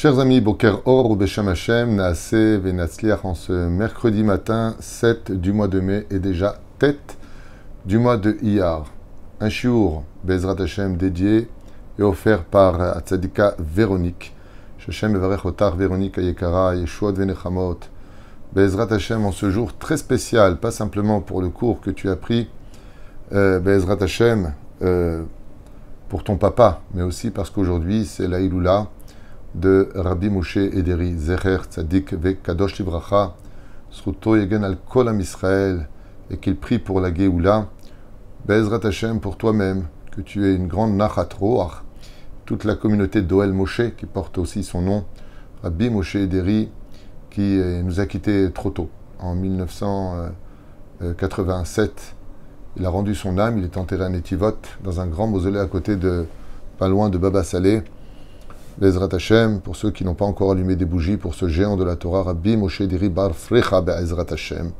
Chers amis, Boker Or ou Beshem Hashem, Naaseh Venatzliach, en ce mercredi matin 7 du mois de mai et déjà tête du mois de Iyar. Un shiur Bezrat Hashem dédié et offert par Atzadika Véronique. Hashem Evarech Otar Véronique Ayekara, Yeshuot Venechamot. Bezrat Hashem en ce jour très spécial, pas simplement pour le cours que tu as pris, Bezrat Hashem, pour ton papa, mais aussi parce qu'aujourd'hui c'est la Iloula de Rabbi Moshe Ederi, Zecher Tzadik Ve Kadosh Livracha, Sruto Yegen al Kol Am Israël, et qu'il prie pour la Géoula. Bezrat Hashem pour toi-même, que tu es une grande Nachat Roach, toute la communauté d'Oel Moshe, qui porte aussi son nom, Rabbi Moshe Ederi, qui nous a quittés trop tôt, en 1987. Il a rendu son âme, il est enterré à Netivot, dans un grand mausolée à côté de, pas loin de Baba Saleh. Bezrat Hashem, pour ceux qui n'ont pas encore allumé des bougies, pour ce géant de la Torah, Rabbi Moshe Ederi Bar Frecha Be'ezrat Hashem.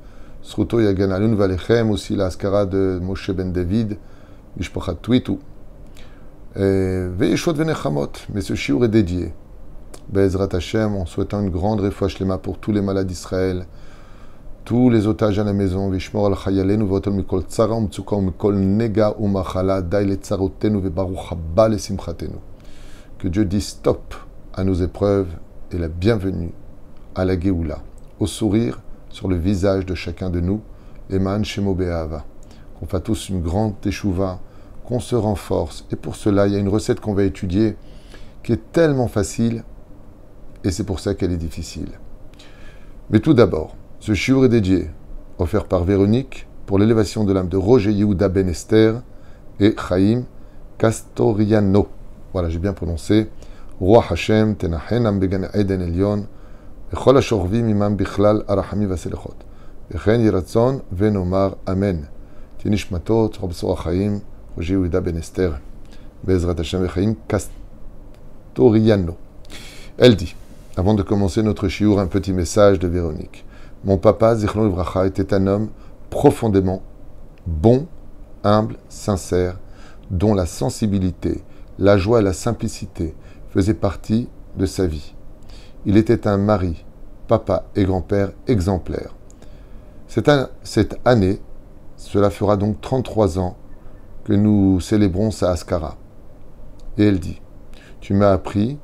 Sruto Yagan Alun Valechem, aussi la Askara de Moshe Ben David, Mishpachat Twitu. Ve'yeshot Venechamot, mais ce shiur est dédié. Be'ezrat Hashem, en souhaitant une grande refoua shlema pour tous les malades d'Israël, tous les otages à la maison, Vishmor al Chayalenu Votol Mikol Tzara Umtsuka Mikol Nega Umachala, Dai le Tzarotenu Ve'baruch Haba le Simchatenu. Que Dieu dise stop à nos épreuves et la bienvenue à la Géoula, au sourire sur le visage de chacun de nous, Eman Shemo Be'ahava. Qu'on fasse tous une grande teshuva, qu'on se renforce. Et pour cela, il y a une recette qu'on va étudier qui est tellement facile et c'est pour ça qu'elle est difficile. Mais tout d'abord, ce shiur est dédié, offert par Véronique, pour l'élévation de l'âme de Roger Yehuda Ben Esther et Chaim Castoriano. Voilà, j'ai bien prononcé. Roi Hashem, Tenahenam Began Eden Elion, Echol Ashorvim Imam Bichlal Arahami Vaselechot. Echen Yiratzon Venomar Amen. Tinishmatot, Robso Achaim, Roger Yehuda Ben Esther, Bezrat Hashem Chaim Castoriano. Elle dit, avant de commencer notre shiur, un petit message de Véronique. Mon papa, Zichlon Livracha, était un homme profondément bon, humble, sincère, dont la sensibilité, la joie et la simplicité faisaient partie de sa vie. Il était un mari, papa et grand-père exemplaire. Cette année, cela fera donc 33 ans que nous célébrons sa Askara. Et elle dit, tu m'as appris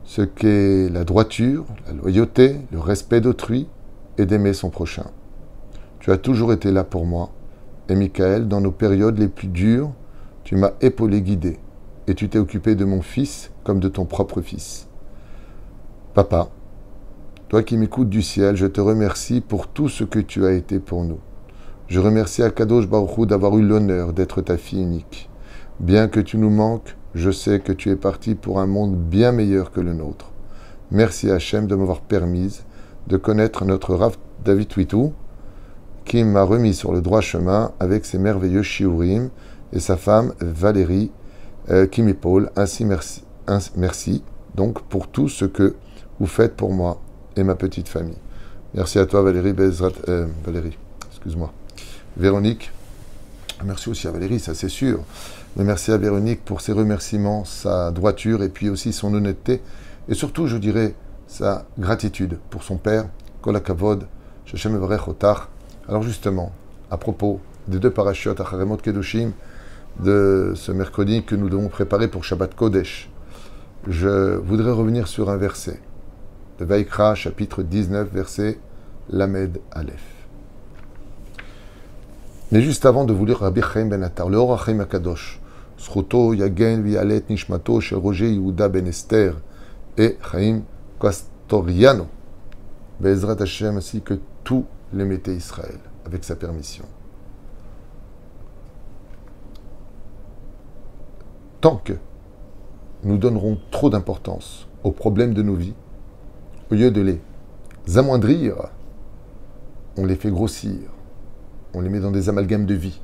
ce qu'est la droiture, la loyauté, le respect d'autrui et d'aimer son prochain. Tu as toujours été là pour moi. Et Michael, dans nos périodes les plus dures, tu m'as épaulé, guidé. Et tu t'es occupé de mon fils comme de ton propre fils. Papa, toi qui m'écoutes du ciel, je te remercie pour tout ce que tu as été pour nous. Je remercie Akadosh Baruch Hu d'avoir eu l'honneur d'être ta fille unique. Bien que tu nous manques, je sais que tu es parti pour un monde bien meilleur que le nôtre. Merci Hachem de m'avoir permis de connaître notre Rav David Twitou, qui m'a remis sur le droit chemin avec ses merveilleux shiurim, et sa femme Valérie, qui m'épaule. Ainsi, merci donc pour tout ce que vous faites pour moi et ma petite famille. Merci à toi Valérie excuse-moi. Véronique, merci aussi à Valérie, ça c'est sûr. Mais merci à Véronique pour ses remerciements, sa droiture et puis aussi son honnêteté. Et surtout, je dirais, sa gratitude pour son père, Kol HaKavod, Sheshem Evarech Otar. Alors justement, à propos des deux parachutes Acharemot Kedoshim, de ce mercredi que nous devons préparer pour Shabbat Kodesh, je voudrais revenir sur un verset de Vaikra, chapitre 19, verset Lamed Aleph. Mais juste avant de vous lire Rabbi Chaim Ben Attar, le Or HaChaim HaKadosh, Sruto Yagen Vialet Nishmato chez Roger Yehuda Ben Esther et Chaim Castoriano, Be'ezrat Hashem, ainsi que tous les métés Israël, avec sa permission. Tant que nous donnerons trop d'importance aux problèmes de nos vies, au lieu de les amoindrir, on les fait grossir, on les met dans des amalgames de vie,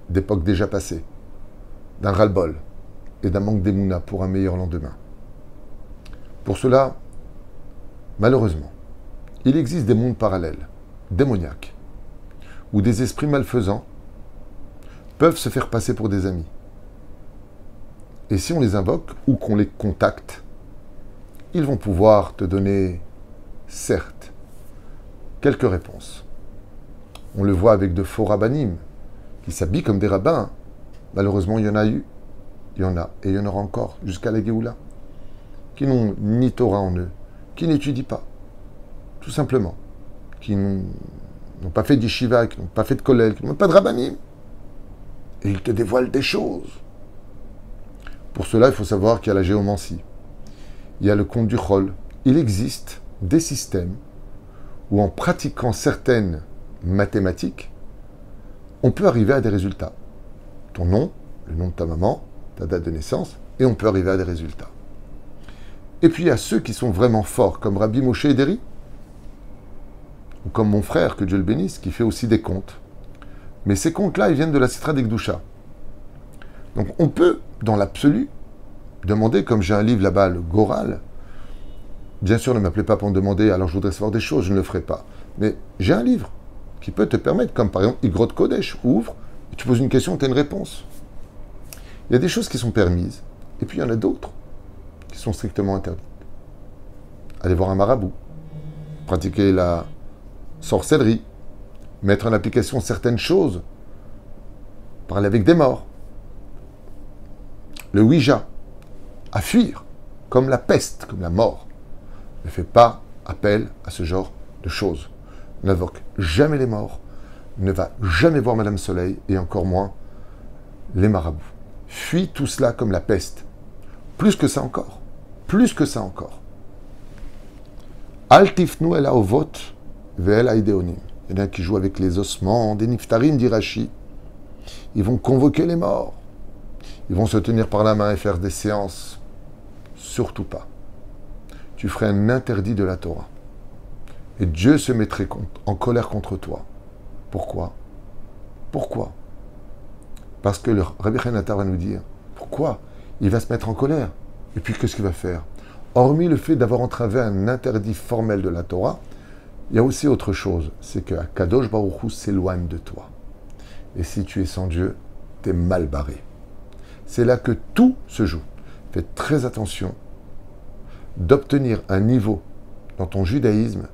d'époques déjà passées, d'un ras-le-bol et d'un manque d'émouna pour un meilleur lendemain. Pour cela, malheureusement, il existe des mondes parallèles, démoniaques, où des esprits malfaisants peuvent se faire passer pour des amis. Et si on les invoque ou qu'on les contacte, ils vont pouvoir te donner, certes, quelques réponses. On le voit avec de faux rabbinim, qui s'habillent comme des rabbins. Malheureusement, il y en a eu, il y en a, et il y en aura encore, jusqu'à la Géoula, qui n'ont ni Torah en eux, qui n'étudient pas, tout simplement, qui n'ont pas fait d'yeshiva, qui n'ont pas fait de kollel, qui n'ont pas de rabbanim. Et ils te dévoilent des choses. Pour cela, il faut savoir qu'il y a la géomancie. Il y a le conte du chol. Il existe des systèmes où, en pratiquant certaines mathématiques, on peut arriver à des résultats. Ton nom, le nom de ta maman, ta date de naissance, et on peut arriver à des résultats. Et puis il y a ceux qui sont vraiment forts, comme Rabbi Moshe Ederi, ou comme mon frère, que Dieu le bénisse, qui fait aussi des contes. Mais ces contes-là, ils viennent de la Sitra d'Ekdusha. Donc on peut, dans l'absolu, demander, comme j'ai un livre là-bas, le Goral. Bien sûr, ne m'appelez pas pour me demander, alors je voudrais savoir des choses, je ne le ferai pas. Mais j'ai un livre qui peut te permettre, comme par exemple Igrot Kodesh, ouvre, et tu poses une question, tu as une réponse. Il y a des choses qui sont permises, et puis il y en a d'autres qui sont strictement interdites. Aller voir un marabout, pratiquer la sorcellerie, mettre en application certaines choses, parler avec des morts, le Ouija, à fuir, comme la peste, comme la mort. Ne fais pas appel à ce genre de choses. N'invoque jamais les morts, ne va jamais voir Madame Soleil, et encore moins les marabouts. Fuis tout cela comme la peste. Plus que ça encore. Plus que ça encore. Al tifnu el haovot ve'el haideonim. Il y en a qui jouent avec les ossements, des niftarim, dit Rashi. Ils vont convoquer les morts. Ils vont se tenir par la main et faire des séances. Surtout pas. Tu ferais un interdit de la Torah. Et Dieu se mettrait en colère contre toi. Pourquoi? Pourquoi? Parce que le Rabbi Chenatar va nous dire, pourquoi? Il va se mettre en colère. Et puis qu'est-ce qu'il va faire? Hormis le fait d'avoir entravé un interdit formel de la Torah, il y a aussi autre chose, c'est que Kadosh Baruch Hu s'éloigne de toi. Et si tu es sans Dieu, tu es mal barré. C'est là que tout se joue. Fais très attention d'obtenir un niveau dans ton judaïsme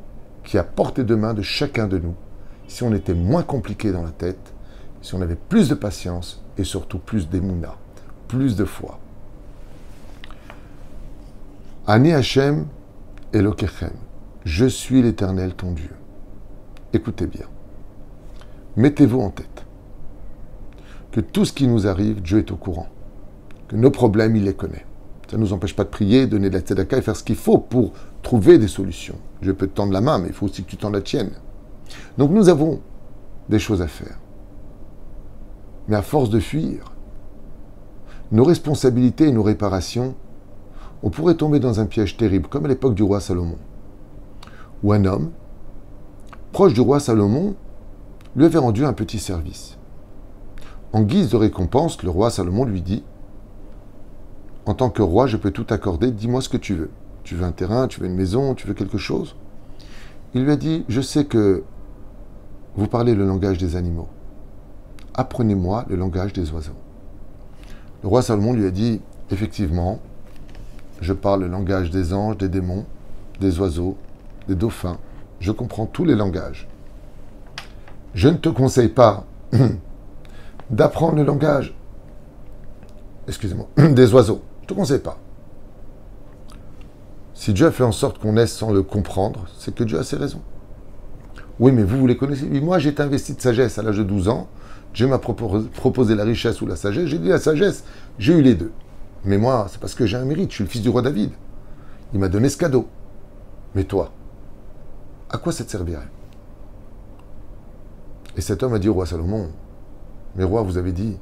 qui est à portée de main de chacun de nous. Si on était moins compliqué dans la tête, si on avait plus de patience et surtout plus d'émouna, plus de foi. Ani Hashem Elokechem, je suis l'Éternel ton Dieu. Écoutez bien, mettez-vous en tête que tout ce qui nous arrive, Dieu est au courant, que nos problèmes, il les connaît. Ça ne nous empêche pas de prier, donner de la tzedaka et faire ce qu'il faut pour trouver des solutions. Je peux te tendre la main, mais il faut aussi que tu tendes la tienne. Donc nous avons des choses à faire. Mais à force de fuir nos responsabilités et nos réparations, on pourrait tomber dans un piège terrible, comme à l'époque du roi Salomon, où un homme, proche du roi Salomon, lui avait rendu un petit service. En guise de récompense, le roi Salomon lui dit, en tant que roi, je peux tout accorder, dis-moi ce que tu veux. Tu veux un terrain, tu veux une maison, tu veux quelque chose? Il lui a dit, je sais que vous parlez le langage des animaux. Apprenez-moi le langage des oiseaux. Le roi Salomon lui a dit, effectivement, je parle le langage des anges, des démons, des oiseaux, des dauphins. Je comprends tous les langages. Je ne te conseille pas d'apprendre le langage, excusez-moi, des oiseaux. Je ne te conseille pas. Si Dieu a fait en sorte qu'on naisse sans le comprendre, c'est que Dieu a ses raisons. Oui, mais vous les connaissez. Moi, j'ai été investi de sagesse à l'âge de 12 ans. Dieu m'a proposé la richesse ou la sagesse. J'ai dit la sagesse. J'ai eu les deux. Mais moi, c'est parce que j'ai un mérite. Je suis le fils du roi David. Il m'a donné ce cadeau. Mais toi, à quoi ça te servirait? Et cet homme a dit au roi Salomon, mais roi, vous avez dit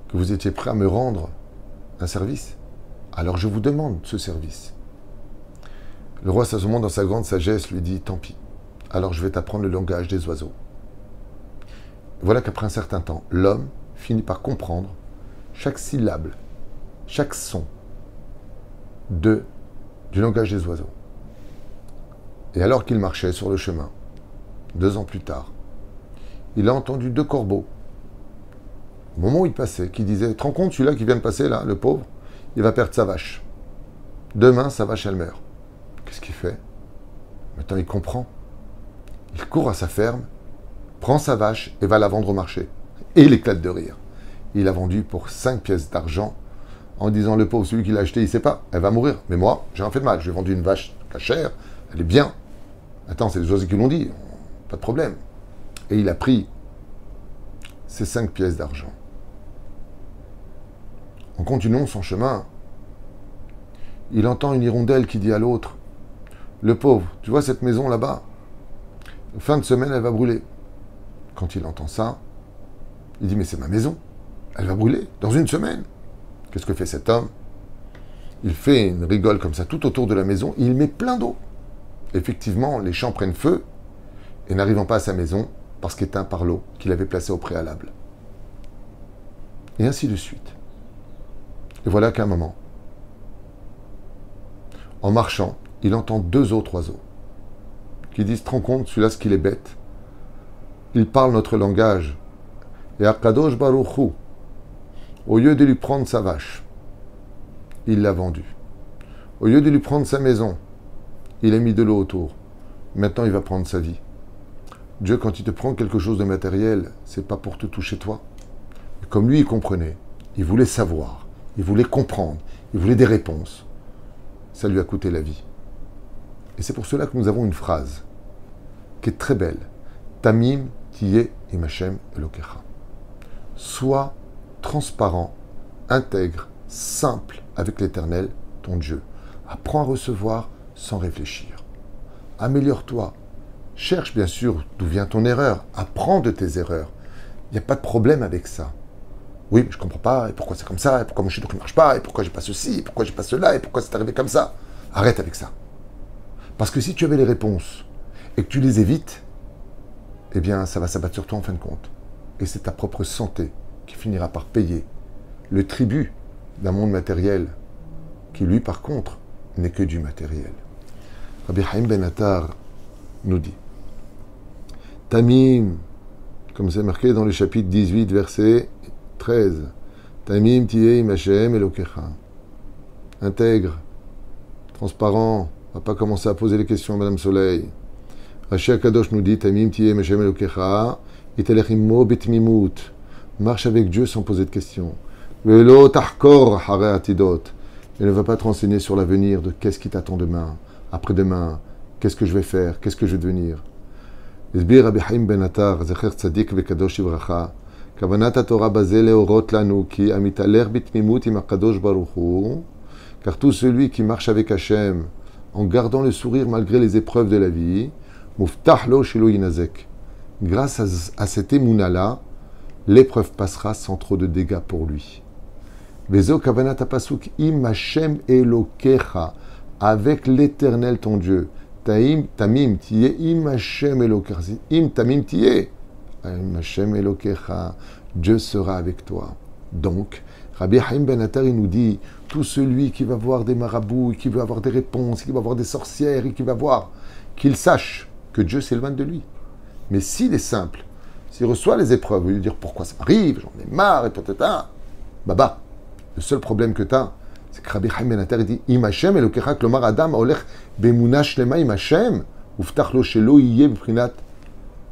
que vous étiez prêt à me rendre un service. Alors je vous demande ce service. Le roi Salomon, dans sa grande sagesse, lui dit, tant pis. Alors je vais t'apprendre le langage des oiseaux. Voilà qu'après un certain temps, l'homme finit par comprendre chaque syllabe, chaque son du langage des oiseaux. Et alors qu'il marchait sur le chemin, 2 ans plus tard, il a entendu 2 corbeaux. Au moment où il passait, qui disaient, te rends compte, celui-là qui vient de passer, là, le pauvre, il va perdre sa vache. Demain, sa vache, elle meurt. Qu'est-ce qu'il fait? Maintenant, il comprend. Il court à sa ferme, prend sa vache et va la vendre au marché. Et il éclate de rire. Il a vendu pour 5 pièces d'argent en disant, le pauvre, celui qui l'a acheté, il ne sait pas, elle va mourir. Mais moi, j'ai rien fait de mal. J'ai vendu une vache cachère, elle est bien. Attends, c'est les oiseaux qui l'ont dit, pas de problème. Et il a pris ces 5 pièces d'argent. En continuant son chemin, il entend une hirondelle qui dit à l'autre, le pauvre, tu vois cette maison là-bas, fin de semaine, elle va brûler. Quand il entend ça, il dit, mais c'est ma maison, elle va brûler dans une semaine. Qu'est-ce que fait cet homme? Il fait une rigole comme ça tout autour de la maison, il met plein d'eau. Effectivement, les champs prennent feu, et n'arrivant pas à sa maison, parce qu'éteint par l'eau qu'il avait placée au préalable. Et ainsi de suite. Et voilà qu'à un moment, en marchant, il entend 2 autres oiseaux qui disent, te rends compte, celui-là, ce qu'il est bête. Il parle notre langage. Et Akadosh Baruch Hu, au lieu de lui prendre sa vache, il l'a vendue. Au lieu de lui prendre sa maison, il a mis de l'eau autour. Maintenant, il va prendre sa vie. Dieu, quand il te prend quelque chose de matériel, c'est pas pour te toucher toi. Et comme lui, il comprenait, il voulait savoir, il voulait comprendre, il voulait des réponses. Ça lui a coûté la vie. Et c'est pour cela que nous avons une phrase qui est très belle. Tamim tiyeh im Hashem Elokecha. Sois transparent, intègre, simple avec l'Éternel, ton Dieu. Apprends à recevoir sans réfléchir. Améliore-toi. Cherche bien sûr d'où vient ton erreur. Apprends de tes erreurs. Il n'y a pas de problème avec ça. Oui, mais je ne comprends pas, et pourquoi c'est comme ça, et pourquoi mon shidduch ne marche pas, et pourquoi j'ai pas ceci, et pourquoi j'ai pas cela, et pourquoi c'est arrivé comme ça. Arrête avec ça. Parce que si tu avais les réponses, et que tu les évites, eh bien, ça va s'abattre sur toi en fin de compte. Et c'est ta propre santé qui finira par payer le tribut d'un monde matériel, qui lui, par contre, n'est que du matériel. Rabbi Haïm Ben Attar nous dit, Tamim, comme c'est marqué dans le chapitre 18, verset 13, Tamim tiyeh im Hashem Elokecha. Intègre, transparent, on va pas commencer à poser les questions à Madame Soleil. Rashi Akadosh nous dit, Tamim tiyeh im Hashem Elokecha, italech immo betmimut. Marche avec Dieu sans poser de questions. Velo tahkor hare atidot. Et ne va pas te renseigner sur l'avenir de qu'est-ce qui t'attend demain, après-demain, qu'est-ce que je vais faire, qu'est-ce que je vais devenir. Esbir Rabbi Haïm Ben Attar, Zecher Tzadik Vekadosh Ivracha, Kavanat HaTorah Bazeh Leorot Lanu Ki Amitaler Bitmimut Im HaKadosh Baruch Hu, car tout celui qui marche avec Hachem, en gardant le sourire malgré les épreuves de la vie, Muftah Lo Shelo Yinazek. Grâce à cette émouna-là, l'épreuve passera sans trop de dégâts pour lui. Bezo Kavanat HaPasuk Im Hashem Elokecha, avec l'Éternel ton Dieu. Tamim tiyeh im Hashem Elokecha. Im tamim tiyeh im Hashem Elokecha. Dieu sera avec toi. Donc, Rabbi Haïm Ben Attar, il nous dit, tout celui qui va voir des marabouts, qui veut avoir des réponses, qui va voir des sorcières, et qui va voir, qu'il sache que Dieu s'éloigne de lui. Mais s'il est simple, s'il reçoit les épreuves, il lui dire pourquoi ça m'arrive, j'en ai marre, et peut-être, baba, le seul problème que tu as, c'est que Rabbi Haïm Ben Attar dit Im Hashem Elokecha, klomar Adam olech bemuna shlema Im Hashem, uftach lo shelo yiyeh b'prinat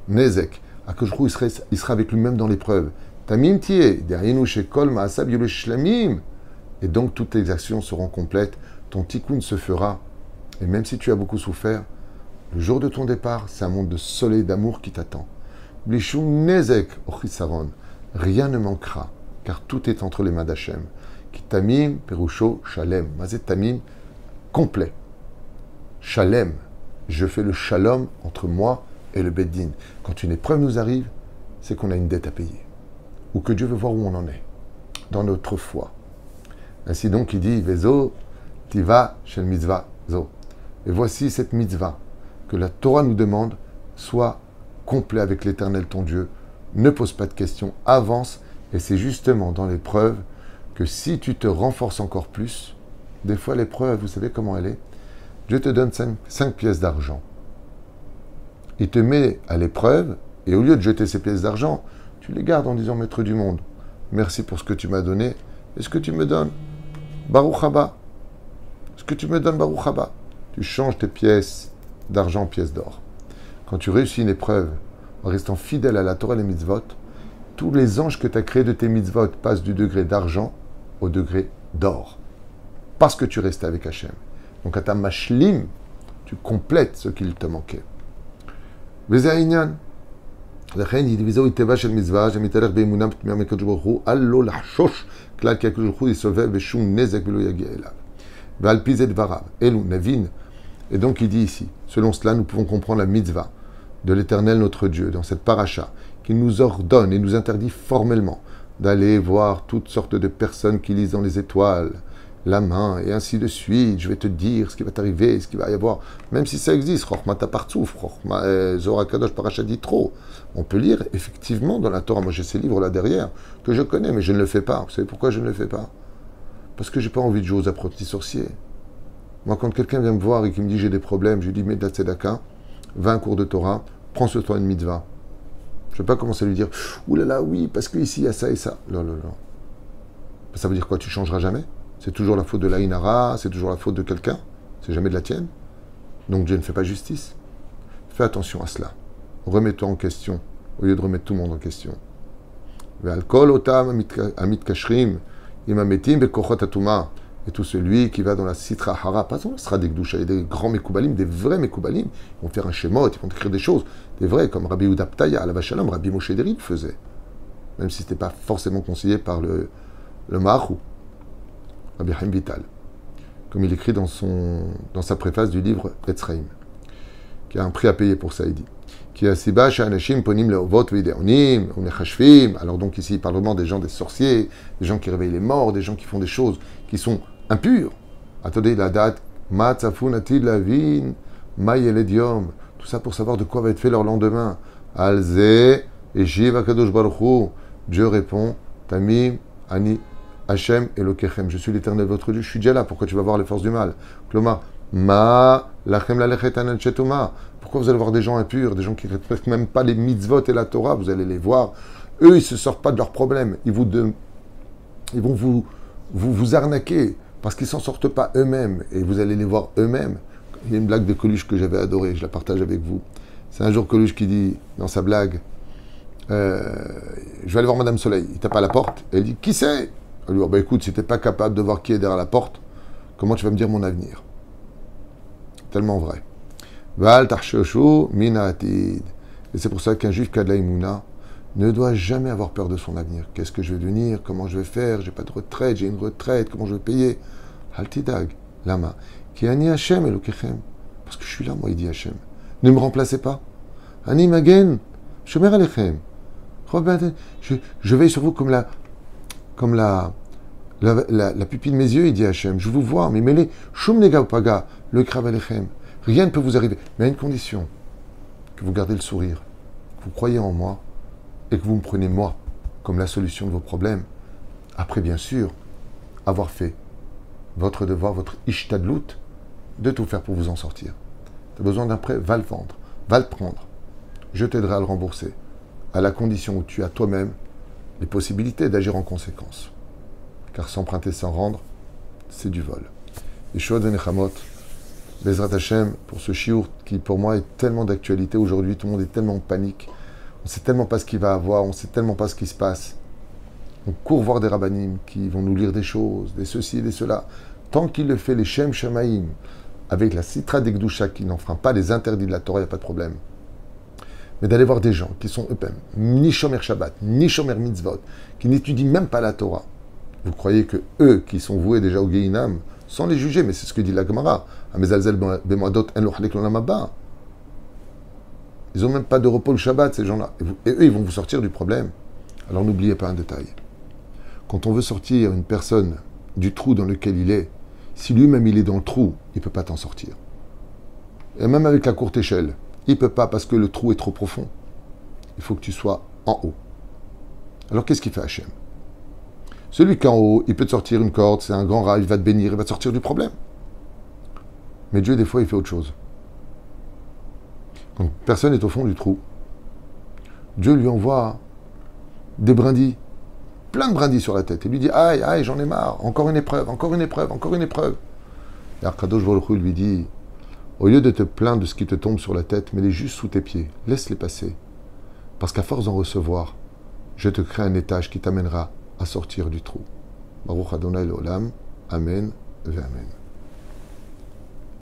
nezek. Akadosh il sera avec lui-même dans l'épreuve. Tamim tiyeh, derrière shekol ma'asab yolu shlamim. Et donc toutes tes actions seront complètes, ton tikkun se fera. Et même si tu as beaucoup souffert, le jour de ton départ, c'est un monde de soleil d'amour qui t'attend. Blishum nezek ochisaron. Rien ne manquera, car tout est entre les mains d'Hachem. Tamim, Perusho, Shalem. Mazet Tamim, complet. Shalem, je fais le shalom entre moi et le Beddin. Quand une épreuve nous arrive, c'est qu'on a une dette à payer. Ou que Dieu veut voir où on en est, dans notre foi. Ainsi donc, il dit, Vezo, Tiva, Shel Mitzvah, Zo. Et voici cette mitzvah que la Torah nous demande, sois complet avec l'Éternel ton Dieu, ne pose pas de questions, avance, et c'est justement dans l'épreuve que si tu te renforces encore plus, des fois l'épreuve, vous savez comment elle est, Dieu te donne 5 pièces d'argent. Il te met à l'épreuve, et au lieu de jeter ces pièces d'argent, tu les gardes en disant, Maître du monde, merci pour ce que tu m'as donné, et ce que tu me donnes, Baruch Haba, Ce que tu me donnes, Baruch Haba. Tu changes tes pièces d'argent en pièces d'or. Quand tu réussis une épreuve en restant fidèle à la Torah et les mitzvot, tous les anges que tu as créés de tes mitzvot passent du degré d'argent au degré d'or. Parce que tu restais avec Hachem. Donc à ta mashlim, tu complètes ce qu'il te manquait. וזה העניין. לכן וזהו טבע של מצווה שמתהלך באמונה פנימית מהקדוש ברוך הוא, אל לו לחשוש כלל כי הקדוש ברוך הוא יסובב ושום נזק ולא יגיע אליו. ועל פי זה דבריו, אלו נבין. Et donc il dit ici, selon cela nous pouvons comprendre la mitzvah de l'Éternel notre Dieu dans cette paracha qui nous ordonne et nous interdit formellement d'aller voir toutes sortes de personnes qui lisent dans les étoiles la main, et ainsi de suite. Je vais te dire ce qui va t'arriver, ce qu'il va y avoir, même si ça existe. Chochma Tapartsouf, Zohar Kadosh Parashat Yitro. On peut lire effectivement dans la Torah. Moi j'ai ces livres là derrière que je connais, mais je ne le fais pas. Vous savez pourquoi je ne le fais pas? Parce que j'ai pas envie de jouer aux apprentis sorciers. Moi, quand quelqu'un vient me voir et qui me dit j'ai des problèmes, je lui dis mets de la tzedaka, va un cours de Torah, prends sur toi une mitzvah. Je ne vais pas commencer à lui dire ouh là là, oui, parce qu'ici il y a ça et ça. Non, non, non. Ça veut dire quoi? Tu changeras jamais? C'est toujours la faute de l'Aïnara, c'est toujours la faute de quelqu'un, c'est jamais de la tienne. Donc Dieu ne fait pas justice. Fais attention à cela. Remets-toi en question, au lieu de remettre tout le monde en question. Et tout celui qui va dans la Sitra Hara, pas dans la Sitra d'Ekdusha, il y a des grands Mekoubalim, des vrais Mekoubalim, ils vont faire un Shemot, ils vont écrire des choses, des vrais, comme Rabbi Yehuda Ptaya, à la Vachalom, Rabbi Moshe Deri le faisait. Même si ce n'était pas forcément conseillé par le Mahou. Rabbi Chaim Vital, comme il écrit dans sa préface du livre Etzraim, qui a un prix à payer pour ça, il dit. Alors donc ici, il parle vraiment des gens, des sorciers, des gens qui réveillent les morts, des gens qui font des choses qui sont impures. Attendez, la date, tout ça pour savoir de quoi va être fait leur lendemain. Alze, et Shiva Kadosh Baruch Hu. Dieu répond, Tamim, Ani, Hachem Elokechem, je suis l'Éternel votre Dieu, je suis déjà là, pourquoi tu vas voir les forces du mal? Kloma, Ma, Lachem Lalechet Anachetuma, pourquoi vous allez voir des gens impurs, des gens qui ne respectent même pas les mitzvot et la Torah, vous allez les voir, eux ils ne se sortent pas de leurs problèmes, ils vont vous arnaquer, parce qu'ils ne s'en sortent pas eux-mêmes, et vous allez les voir eux-mêmes. Il y a une blague de Coluche que j'avais adorée, je la partage avec vous. C'est un jour Coluche qui dit, dans sa blague, je vais aller voir Madame Soleil, il tape à la porte, et elle dit, qui c'est? Elle lui dit, écoute, si tu n'es pas capable de voir qui est derrière la porte, comment tu vas me dire mon avenir? Tellement vrai. Val tarshoshu minatid. Et c'est pour ça qu'un juif qui a de la imuna ne doit jamais avoir peur de son avenir. Qu'est-ce que je vais devenir? Comment je vais faire? J'ai pas de retraite, j'ai une retraite, comment je vais payer? Haltidag, lama. Ki ani Hashem elokechem. Parce que je suis là, moi, il dit Hashem. Ne me remplacez pas. Ani magen, shomer alechem. Je veille sur vous comme la pupille de mes yeux, il dit Hachem, je vous vois, mais mêlez, shum nega paga, le krav alechem. Rien ne peut vous arriver, mais à une condition, que vous gardez le sourire, que vous croyez en moi, et que vous me prenez moi comme la solution de vos problèmes. Après, bien sûr, avoir fait votre devoir, votre ishtadlout, de tout faire pour vous en sortir. Tu as besoin d'un prêt, va le vendre, va le prendre. Je t'aiderai à le rembourser, à la condition où tu as toi-même les possibilités d'agir en conséquence. Car s'emprunter sans rendre, c'est du vol. Yeshua de Nechamot, Bezrat Hashem, pour ce chiour qui pour moi est tellement d'actualité aujourd'hui, tout le monde est tellement en panique, on ne sait tellement pas ce qu'il va avoir, on ne sait tellement pas ce qui se passe. On court voir des rabbanim qui vont nous lire des choses, des ceci et des cela. Tant qu'il le fait, les Shem Shamaim, avec la Sitra d'Ekdusha qui n'enfreint pas les interdits de la Torah, il n'y a pas de problème. Mais d'aller voir des gens qui sont eux-mêmes, ni Shomer Shabbat, ni Shomer Mitzvot, qui n'étudient même pas la Torah. Vous croyez que eux, qui sont voués déjà au Gehinam, sans les juger, mais c'est ce que dit la Gemara, Amezalzel Bemoadot En Lochalek L'Olam Haba. Ils n'ont même pas de repos le Shabbat, ces gens-là. Et eux, ils vont vous sortir du problème. Alors n'oubliez pas un détail. Quand on veut sortir une personne du trou dans lequel il est, si lui-même il est dans le trou, il ne peut pas t'en sortir. Et même avec la courte échelle, il ne peut pas parce que le trou est trop profond. Il faut que tu sois en haut. Alors qu'est-ce qu'il fait Hachem? Celui qui est en haut, il peut te sortir une corde, c'est un grand rat, il va te bénir, il va te sortir du problème. Mais Dieu, des fois, il fait autre chose. Quand personne n'est au fond du trou, Dieu lui envoie des brindilles, plein de brindilles sur la tête. Il lui dit, aïe, aïe, j'en ai marre, encore une épreuve, encore une épreuve, encore une épreuve. Et Akadosh Baruch Hu lui dit, au lieu de te plaindre de ce qui te tombe sur la tête, mets-les juste sous tes pieds, laisse-les passer. Parce qu'à force d'en recevoir, je te crée un étage qui t'amènera à sortir du trou. Baruch Adonai l'Olam, Amen, ve Amen.